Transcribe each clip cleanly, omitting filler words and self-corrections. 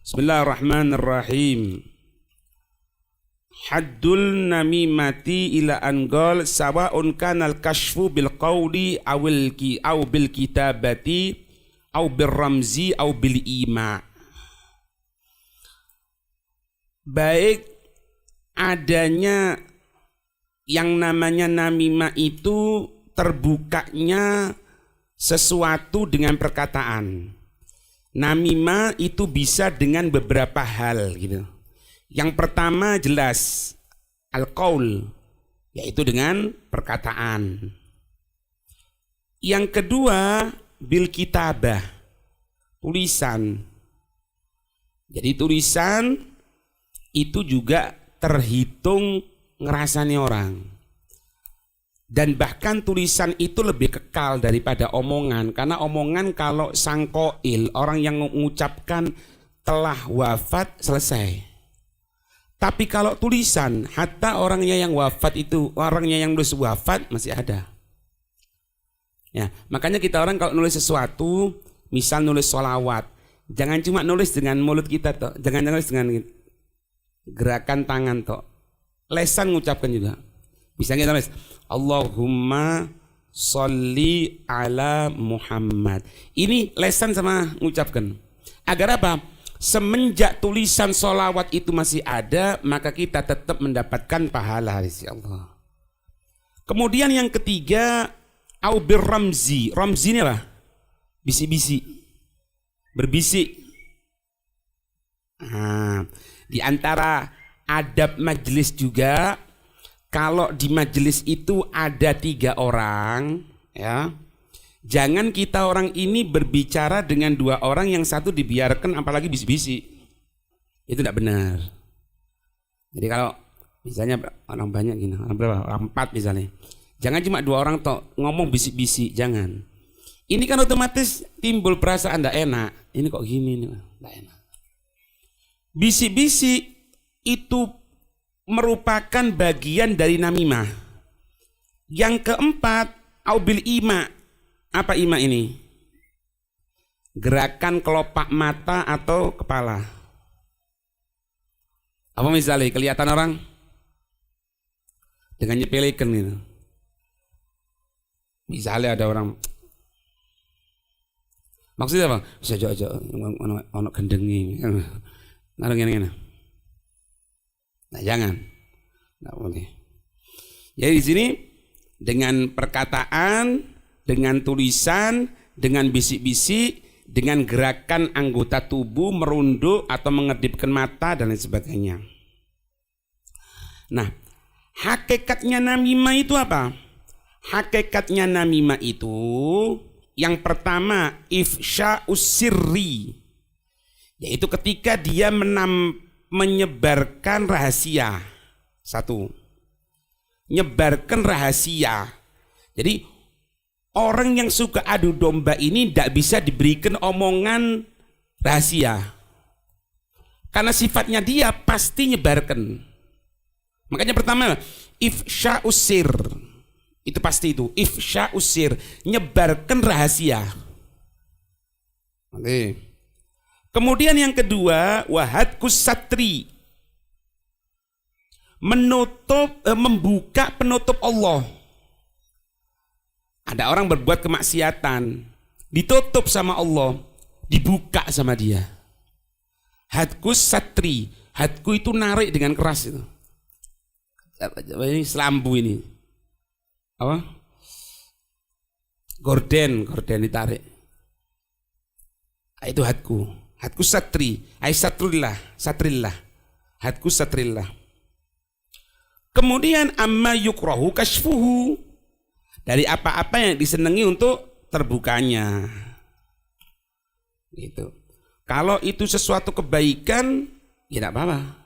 Bismillahirrahmanirrahim. Haddul namimati ila anqal sawa'un kanal kashfu bil qawli aw bil kitabati aw bil ramzi aw bil ima. Baik adanya yang namanya namimah itu terbukanya sesuatu dengan perkataan. Namimah itu bisa dengan beberapa hal gitu. Yang pertama jelas al-qaul, yaitu dengan perkataan. Yang kedua bil kitabah, tulisan. Jadi tulisan itu juga terhitung ngerasani orang. Dan bahkan tulisan itu lebih kekal daripada omongan. Karena omongan kalau sangkoil, orang yang mengucapkan telah wafat, selesai. Tapi kalau tulisan, hatta orangnya yang wafat itu, orangnya yang nulis wafat masih ada. Ya, makanya kita orang kalau nulis sesuatu, misal nulis sholawat, jangan cuma nulis dengan mulut kita toh, jangan nulis dengan gerakan tangan toh. Lesan mengucapkan juga. Misalnya kita nulis Allahumma sholli ala Muhammad. Ini lesan sama mengucapkan. Agar apa? Semenjak tulisan sholawat itu masih ada, maka kita tetap mendapatkan pahala dari Allah. Kemudian yang ketiga, au bir ramzi. Ramzi ini apa? Bisi-bisi. Berbisik. Nah, di antara adab majelis juga, kalau di majelis itu ada 3 orang, ya, jangan kita orang ini berbicara dengan 2 orang, yang satu dibiarkan apalagi bisik-bisik. Itu tidak benar. Jadi kalau misalnya orang banyak gini, orang berapa? Orang 4 misalnya. Jangan cuma 2 orang toh ngomong bisik-bisik, jangan. Ini kan otomatis timbul perasaan tidak enak. Ini kok gini nih, tidak enak. Bisik-bisik itu merupakan bagian dari namimah. Yang keempat, aubil ima. Apa ima ini? Gerakan kelopak mata atau kepala. Apa misalnya kelihatan orang dengan nyepelekan gitu. Misalnya ada orang, maksudnya apa? Bisa aja ono gendengi. Nah, ngene. Nah, jangan. Nggak boleh. Jadi di sini dengan perkataan, dengan tulisan, dengan bisik-bisik, dengan gerakan anggota tubuh merunduk atau mengedipkan mata dan lain sebagainya. Nah, hakikatnya namimah itu apa? Hakikatnya namimah itu yang pertama ifsya'us sirri, yaitu ketika dia menyebarkan rahasia. Satu, nyebarkan rahasia. Jadi orang yang suka adu domba ini tidak bisa diberikan omongan rahasia, karena sifatnya dia pasti nyebarkan. Makanya pertama ifsya'us sir, itu pasti itu ifsya'us sir, nyebarkan rahasia. Oke. Kemudian yang kedua, wahadkus satri, membuka penutup Allah. Ada orang berbuat kemaksiatan, ditutup sama Allah, dibuka sama dia. Hadkus satri, hadku itu narik dengan keras itu. Ini selambu ini. Apa? Gorden ditarik. Itu hadku. Hadku satri, ay satrillah, hadku satrillah. Kemudian amma yukrahu kashfuhu, dari apa-apa yang disenangi untuk terbukanya. Gitu. Kalau itu sesuatu kebaikan, ya tidak apa-apa.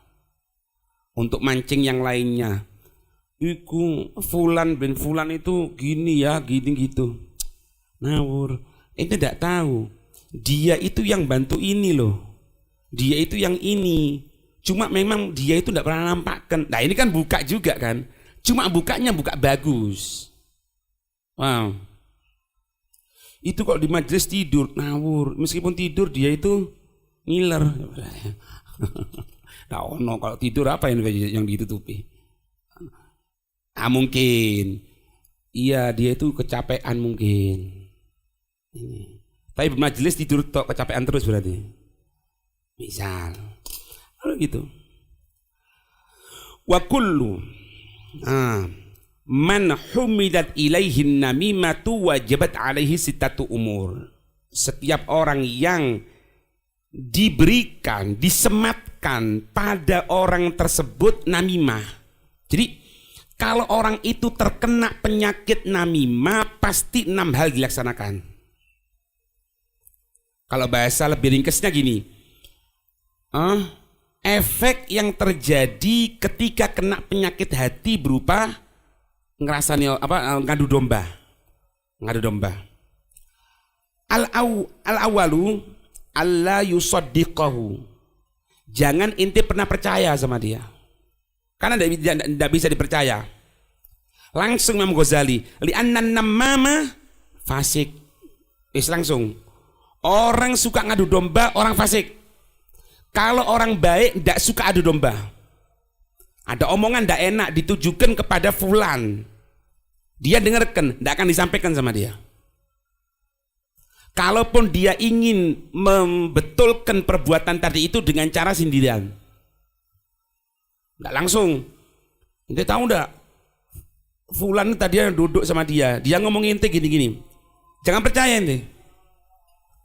Untuk mancing yang lainnya. Iku fulan bin fulan itu gini ya, gini gitu. Ngawur. Itu tidak tahu. Dia itu yang bantu ini loh. Dia itu yang ini. Cuma memang dia itu tidak pernah nampakkan. Nah ini kan buka juga kan. Cuma bukanya buka bagus. Wow. Itu kok di majelis tidur ngawur. Meskipun tidur dia itu ngiler. Nah, ono kalau tidur apa yang ditutupi? Mungkin. Iya, dia itu kecapean mungkin. Ini. Tapi bermajelis tidur tok kecapean terus berarti. Misal. Kalau gitu. Wa kullu man humidat ilaihin namimatu wajibat alaihi sittatu umur. Setiap orang yang diberikan, disematkan pada orang tersebut namimah. Jadi kalau orang itu terkena penyakit namimah, pasti 6 hal dilaksanakan. Kalau bahasa lebih ringkesnya gini, efek yang terjadi ketika kena penyakit hati berupa ngerasani ngadu domba. Al-awalu alla yusaddiqahu. Jangan inti pernah percaya sama dia. Karena tidak bisa dipercaya. Langsung Imam Ghazali, li'anna namama fasik. Langsung. Orang suka ngadu domba, orang fasik. Kalau orang baik tidak suka adu domba. Ada omongan tidak enak ditujukan kepada fulan. Dia dengarkan, tidak akan disampaikan sama dia. Kalaupun dia ingin membetulkan perbuatan tadi itu dengan cara sindiran, nggak langsung. Ente tahu nggak? Fulan tadi yang duduk sama dia ngomongin ente gini-gini. Jangan percaya ente,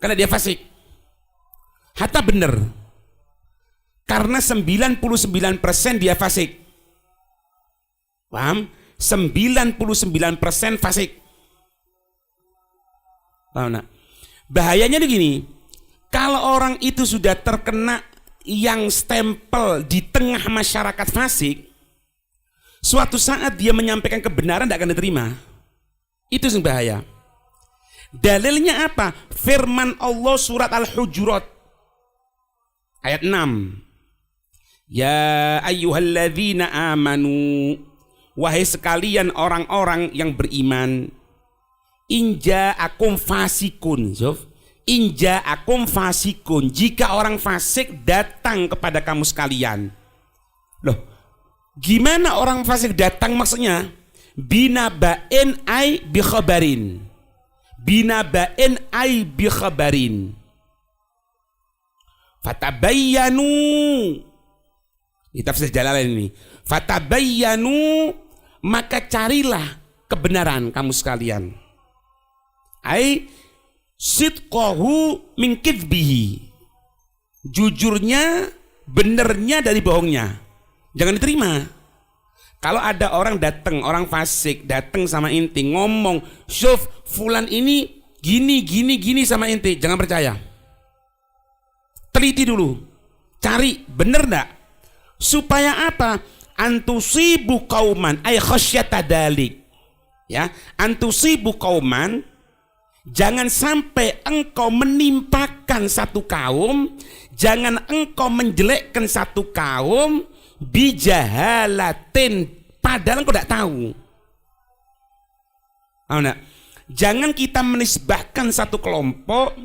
karena dia fasik. Hatta bener, karena 99% dia fasik. Paham? 99% fasik. Paham nak? Bahayanya begini, kalau orang itu sudah terkena yang stempel di tengah masyarakat fasik, suatu saat dia menyampaikan kebenaran tidak akan diterima. Itu yang bahaya. Dalilnya apa? Firman Allah surat Al-Hujurat ayat 6. Ya ayyuhalladzina amanu, wahai sekalian orang-orang yang beriman, inja akum fasikun, inja akum fasikun, jika orang fasik datang kepada kamu sekalian. Loh, gimana orang fasik datang maksudnya? Binaba'in ay bi khabarin. Binaba'in ay bi khabarin. Fatabayyanu. Ini tafsir Jalalain ini. Fatabayyanu, maka carilah kebenaran kamu sekalian. Ai sidqahu min kidbihi. Jujurnya, benernya dari bohongnya. Jangan diterima. Kalau ada orang datang, orang fasik datang sama inti ngomong, "Syuf, fulan ini gini sama inti." Jangan percaya. Teliti dulu. Cari bener enggak? Supaya apa? Antusibu qauman ay khasyata dalik. Ya, antusibu qauman, jangan sampai engkau menimpakan satu kaum, jangan engkau menjelekkan satu kaum bijahalatin, padahal engkau tidak tahu. Jangan kita menisbahkan satu kelompok,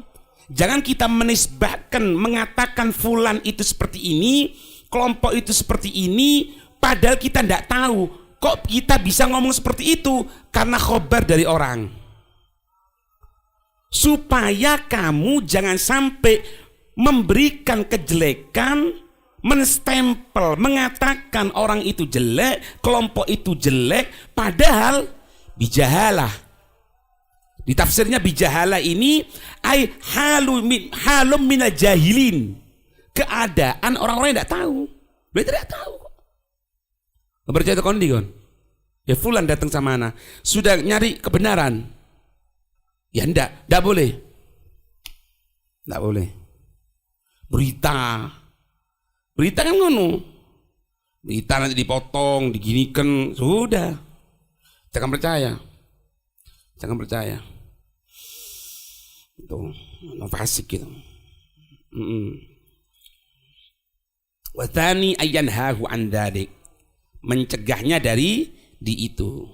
jangan kita menisbahkan mengatakan fulan itu seperti ini, kelompok itu seperti ini, padahal kita tidak tahu. Kok kita bisa ngomong seperti itu? Karena khobar dari orang. Supaya kamu jangan sampai memberikan kejelekan, menstempel, mengatakan orang itu jelek, kelompok itu jelek, padahal bijahalah. Di tafsirnya bijahalah ini ay halum minal jahilin. Keadaan orang-orang yang tidak tahu. Mereka tidak tahu. Bercerita kondi kon. Ya fulan datang sama ana, sudah nyari kebenaran. Ya enggak boleh. Enggak boleh. Berita kan ngono. Berita nanti dipotong, diginikan, sudah. Jangan percaya. Itu fasik gitu. Wathani ayyanhahu an dzalik, mencegahnya dari itu.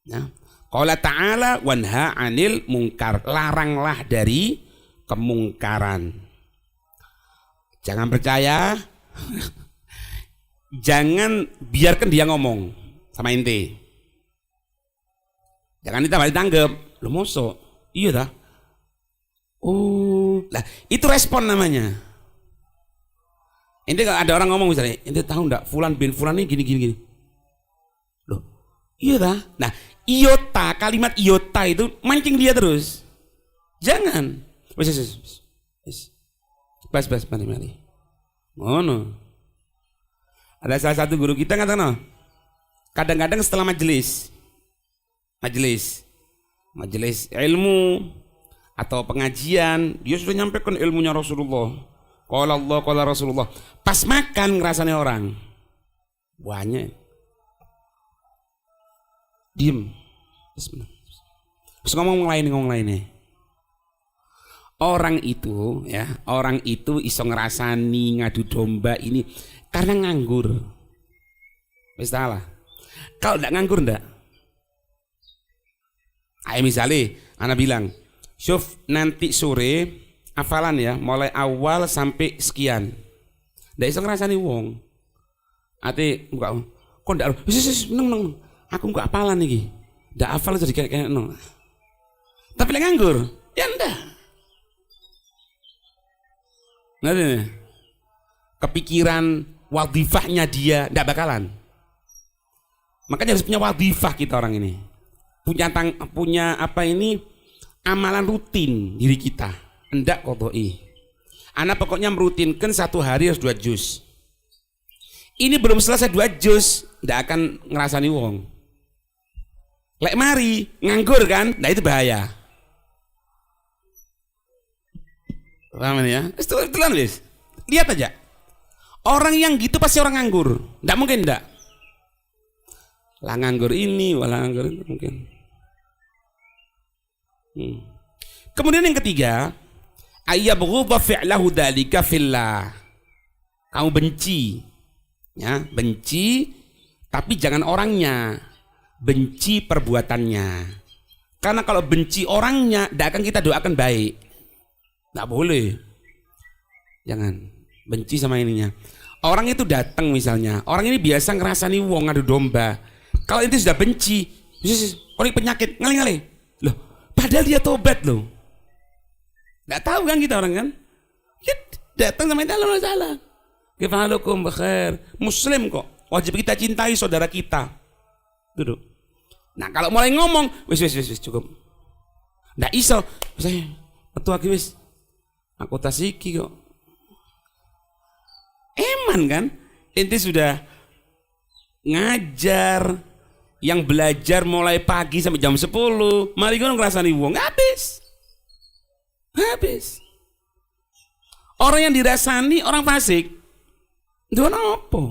Ya. Qala ta'ala wanha 'anil munkar, laranglah dari kemungkaran. Jangan percaya. Jangan biarkan dia ngomong sama ente. Jangan ditanggap. Lo mosok. Iya dah. Oh, lah itu respon namanya. Ente kalau ada orang ngomong misalnya, ente tahu enggak fulan bin fulan ini gini. Loh, iya dah. Nah, iota, kalimat iota itu mancing dia terus. Jangan. Wes. Bas, mari. Ngono. Ada salah satu guru kita ngatakan, kadang-kadang setelah majelis ilmu atau pengajian, dia sudah nyampaikan ilmunya Rasulullah. Qala Allah, qala Rasulullah. Pas makan ngerasanya orang. Banyak. Diem. Terus ngomong lainnya. Orang itu iso ngerasani ngadu domba ini karena nganggur. Wis salah. Kalau enggak nganggur enggak? Ayo misalnya anak bilang, "Syuf, nanti sore hafalan ya, mulai awal sampai sekian." Ndak iso ngerasani wong. Ate enggak kok ndak neng. Aku enggak hafalan iki. Ndak hafal jadi kayak no. Tapi lek nganggur, ya ndak. Nah, kepikiran wadifahnya dia ndak bakalan. Makanya harus punya wadifah kita orang ini. Punya apa ini amalan rutin diri kita. Ndak qodoi. Ana pokoknya merutinkan satu hari harus 2 juz. Ini belum selesai 2 juz, ndak akan ngerasani wong. Lek mari nganggur kan, nah itu bahaya. Paham ya? Itulah wis. Lihat aja. Orang yang gitu pasti orang nganggur. Ndak mungkin ndak. Lah nganggur ini, walah nganggur itu mungkin. Kemudian yang ketiga, ayyabghudha fi'lahu dzalika fillah. Kamu benci. Ya, benci tapi jangan orangnya. Benci perbuatannya. Karena kalau benci orangnya, ndak akan kita doakan baik. Nggak boleh. Jangan benci sama ininya. Orang itu datang misalnya, orang ini biasa ngerasani wong ngadu domba. Kalau itu sudah benci, orang penyakit ngali-ngali. Loh, padahal dia tobat loh. Nggak tahu kan kita orang kan? Dia datang sama itu masalah. Kifalukum bikhair. Muslim kok. Wajib kita cintai saudara kita. Duduk. Nah, kalau mulai ngomong, wis cukup. Nggak iso. Saya petua wis. Aku tasiki kok. Eman kan? Ente sudah ngajar, yang belajar mulai pagi sampai jam 10. Mari ngono ngrasani wong habis. Orang yang dirasani orang fasik. Itu apa?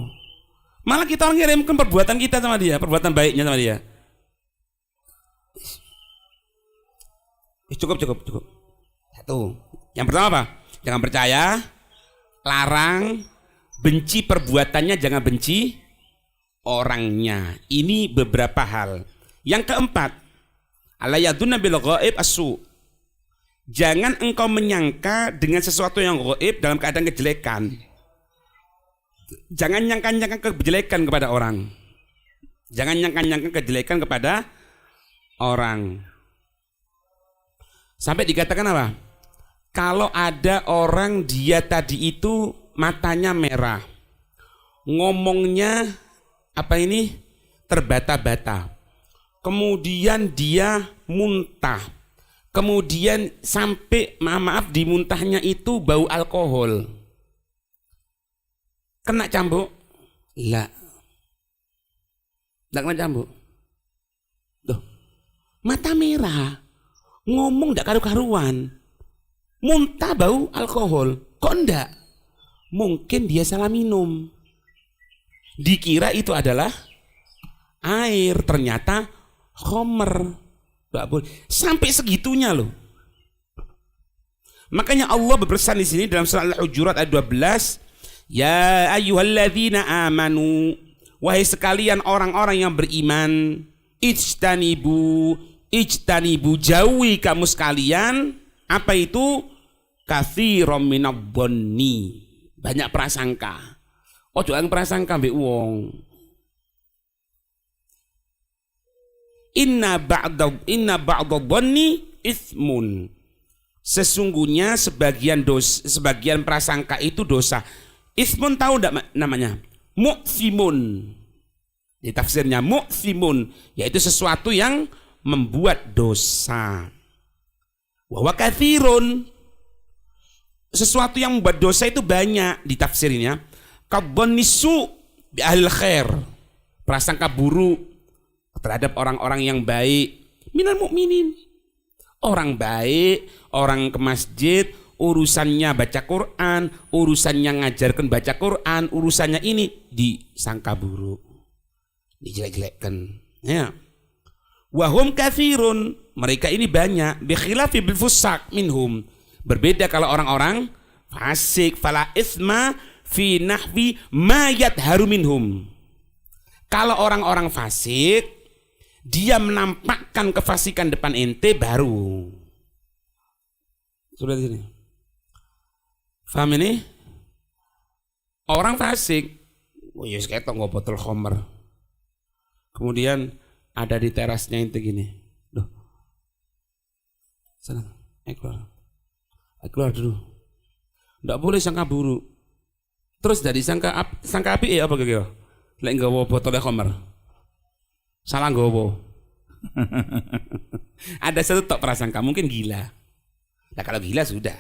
Malah kita orang ngirimkan perbuatan kita sama dia, perbuatan baiknya sama dia. Cukup. Satu. Yang pertama apa? Jangan percaya, larang, benci perbuatannya, jangan benci orangnya. Ini beberapa hal. Yang keempat, ala yadunna bil ghaib asu. Jangan engkau menyangka dengan sesuatu yang ghaib dalam keadaan kejelekan. Jangan nyangka-nyangka kejelekan kepada orang. Jangan nyangka-nyangka kejelekan kepada orang. Sampai dikatakan apa? Kalau ada orang dia tadi itu matanya merah, ngomongnya apa ini terbata-bata, kemudian dia muntah, kemudian sampai maaf di muntahnya itu bau alkohol, kena cambuk? Lah, nggak kena cambuk. Tuh, mata merah, ngomong nggak karu-karuan. Muntah bau alkohol, kok enggak? Mungkin dia salah minum. Dikira itu adalah air, ternyata khamr. Enggak boleh. Sampai segitunya loh. Makanya Allah berpesan di sini dalam surah Al-Hujurat ayat 12, ya ayyuhalladzina amanu, wahai sekalian orang-orang yang beriman, ijtanibu, jauhi kamu sekalian apa itu? Katsiran minadh-dhanni, banyak prasangka. Ojo ang prasangka mbek wong. Inna ba'da dhanni itsmun. Sesungguhnya sebagian prasangka itu dosa. Itsmun tahu enggak namanya? Mu'tsimun. Di tafsirnya mu'tsimun, yaitu sesuatu yang membuat dosa. Wa katsirun, sesuatu yang membuat dosa itu banyak di tafsirnya. Kadhannisu bi ahlil khair, prasangka buruk terhadap orang-orang yang baik. Minal mukminin, orang baik, orang ke masjid, urusannya baca Quran, urusannya ngajarkan baca Quran, urusannya ini disangka buruk, dijelek-jelekkan, ya. Wahum katsirun, mereka ini banyak. Bi khilafi bil fusak minhum, berbeda kalau orang-orang fasik. Fala isma fi nahwi ma yadharu minhum. Kalau orang-orang fasik, dia menampakkan kefasikan depan ente baru. Sudah di sini. Paham ini? Orang fasik, oh yes, kayak nggak botol khamr. Kemudian ada di terasnya ente gini. Loh. Sana, keluar dulu. Nggak boleh sangka buruk. Terus dari sangka api apa kira-kira? Lek nggawa botol khamr. Salah nggawa. Ada satu tok prasangka, mungkin gila. Nah kalau gila sudah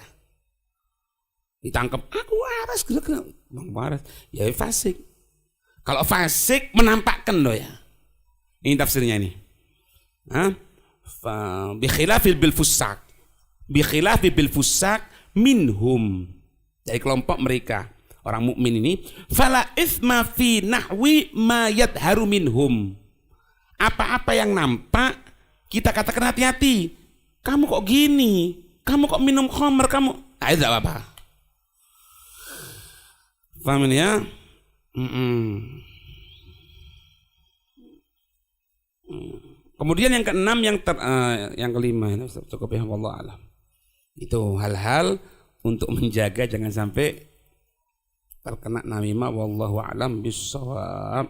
ditangkap, aku waras, bang waras, ya fasik. Kalau fasik menampakkan loh ya. Ini tafsirnya ini. Bi khilafil bil fusak, bi khilafi bil fusak minhum, dari kelompok mereka orang mukmin ini. Fala isma fi nahwi ma yadharu minhum. Apa-apa yang nampak kita katakan hati-hati. Kamu kok gini? Kamu kok minum khamr? Kamu, tidak apa-apa. Paham ini ya? Kemudian yang keenam, yang kelima ini cukup ya, wallahu alam. Itu hal-hal untuk menjaga jangan sampai terkena namimah, wallahu alam bissawab.